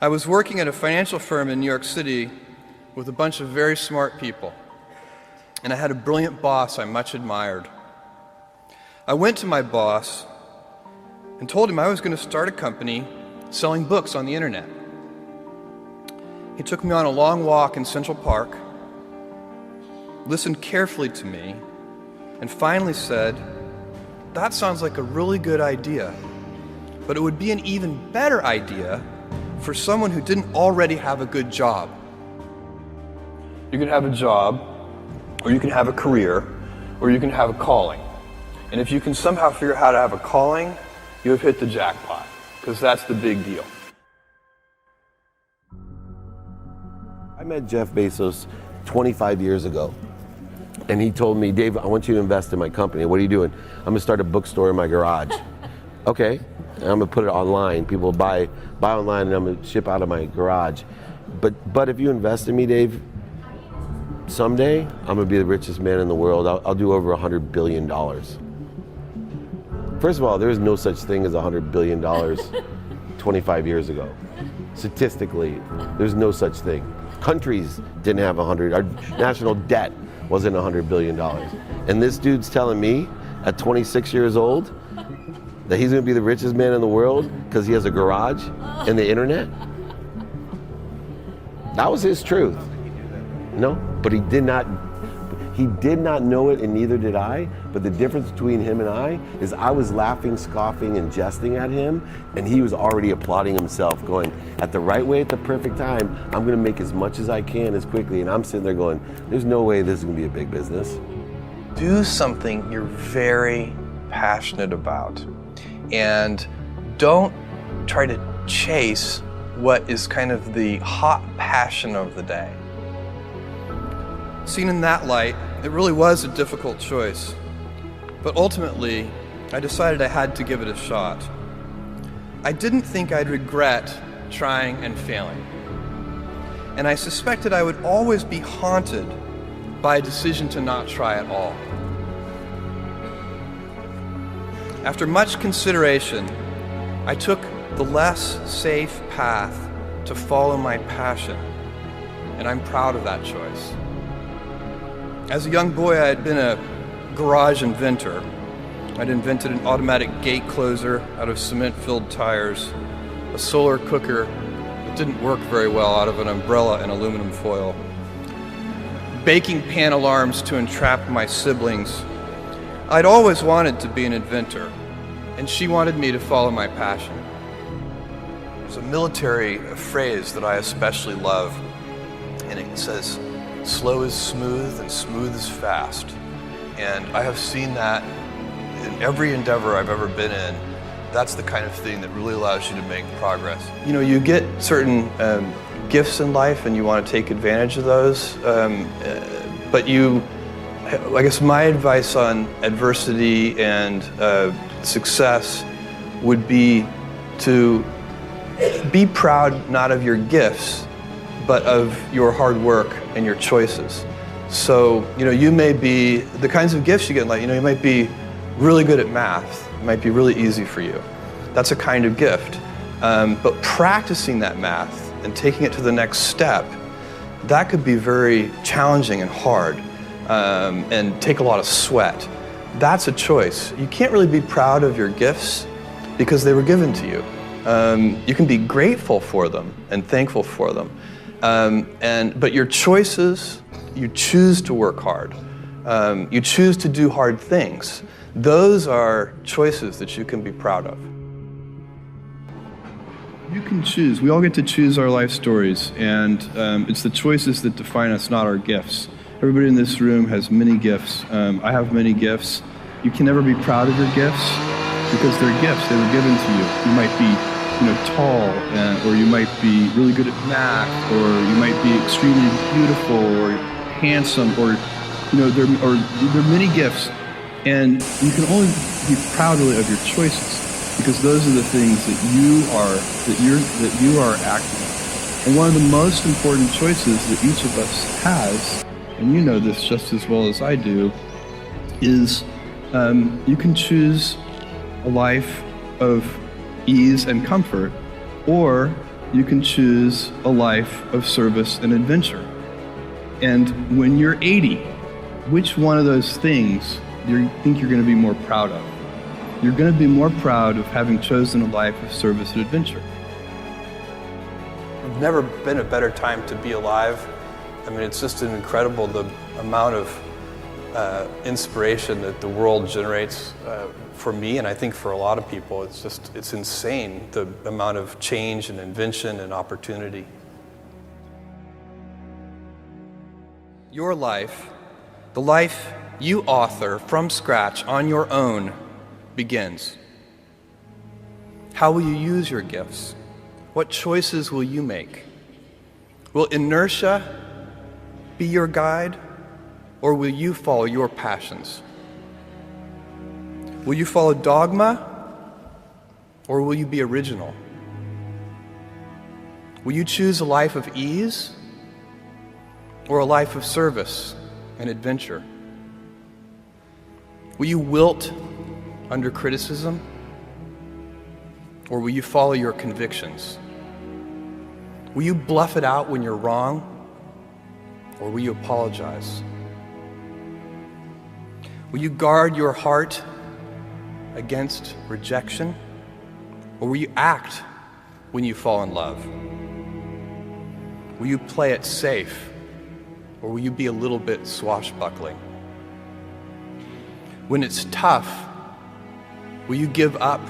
I was working at a financial firm in New York City with a bunch of very smart people, and I had a brilliant boss I much admired. I went to my boss and told him I was going to start a company selling books on the internet. He took me on a long walk in Central Park, listened carefully to me, and finally said, "That sounds like a really good idea, but it would be an even better idea for someone who didn't already have a good job." You can have a job, or you can have a career, or you can have a calling. And if you can somehow figure out how to have a calling, you have hit the jackpot, because that's the big deal. I met Jeff Bezos 25 years ago, and he told me, "Dave, I want you to invest in my company." "What are you doing?" "I'm gonna start a bookstore in my garage." "Okay, and I'm gonna put it online. People buy online, and I'm gonna ship out of my garage. But if you invest in me, Dave, someday I'm gonna be the richest man in the world. I'll do over $100 billion. First of all, there is no such thing as $100 billion 25 years ago. Statistically, there's no such thing. Countries didn't have 100, our national debt wasn't $100 billion. And this dude's telling me at 26 years old that he's gonna be the richest man in the world because he has a garage and the internet? That was his truth. No, but he did not know it, and neither did I. But the difference between him and I is I was laughing, scoffing, and jesting at him, and he was already applauding himself, going, at the right way, at the perfect time, I'm gonna make as much as I can as quickly. And I'm sitting there going, there's no way this is gonna be a big business. Do something you're very passionate about, and don't try to chase what is kind of the hot passion of the day. Seen in that light, it really was a difficult choice. But ultimately, I decided I had to give it a shot. I didn't think I'd regret trying and failing. And I suspected I would always be haunted by a decision to not try at all. After much consideration, I took the less safe path to follow my passion, and I'm proud of that choice. As a young boy, I had been a garage inventor. I'd invented an automatic gate closer out of cement-filled tires, a solar cooker that didn't work very well out of an umbrella and aluminum foil, baking pan alarms to entrap my siblings. I'd always wanted to be an inventor, and she wanted me to follow my passion. There's a military phrase that I especially love, and it says, "Slow is smooth and smooth is fast." And I have seen that in every endeavor I've ever been in. That's the kind of thing that really allows you to make progress. You know, you get certain gifts in life and you want to take advantage of those, but I guess my advice on adversity and success would be to be proud not of your gifts, but of your hard work and your choices. So, you may be, the kinds of gifts you get in life, you might be really good at math. It might be really easy for you. That's a kind of gift. But practicing that math and taking it to the next step, that could be very challenging and hard and take a lot of sweat. That's a choice. You can't really be proud of your gifts because they were given to you. You can be grateful for them and thankful for them. But your choices, you choose to work hard. You choose to do hard things. Those are choices that you can be proud of. You can choose. We all get to choose our life stories, and it's the choices that define us, not our gifts. Everybody in this room has many gifts. I have many gifts. You can never be proud of your gifts because they're gifts. They were given to you. You might be tall, or you might be really good at math, or you might be extremely beautiful or handsome, or there are many gifts, and you can only be proud really of your choices because those are the things that you are acting on. And one of the most important choices that each of us has, and you know this just as well as I do, is you can choose a life of ease and comfort, or you can choose a life of service and adventure. And when you're 80, which one of those things do you think you're going to be more proud of? You're going to be more proud of having chosen a life of service and adventure. There's never been a better time to be alive. I mean, it's just incredible the amount of inspiration that the world generates for me, and I think for a lot of people. It's insane, the amount of change and invention and opportunity. Your life, the life you author from scratch on your own, begins. How will you use your gifts? What choices will you make? Will inertia be your guide, or will you follow your passions? Will you follow dogma, or will you be original? Will you choose a life of ease, or a life of service and adventure? Will you wilt under criticism, or will you follow your convictions? Will you bluff it out when you're wrong, or will you apologize? Will you guard your heart against rejection, or will you act when you fall in love? Will you play it safe, or will you be a little bit swashbuckling? When it's tough, will you give up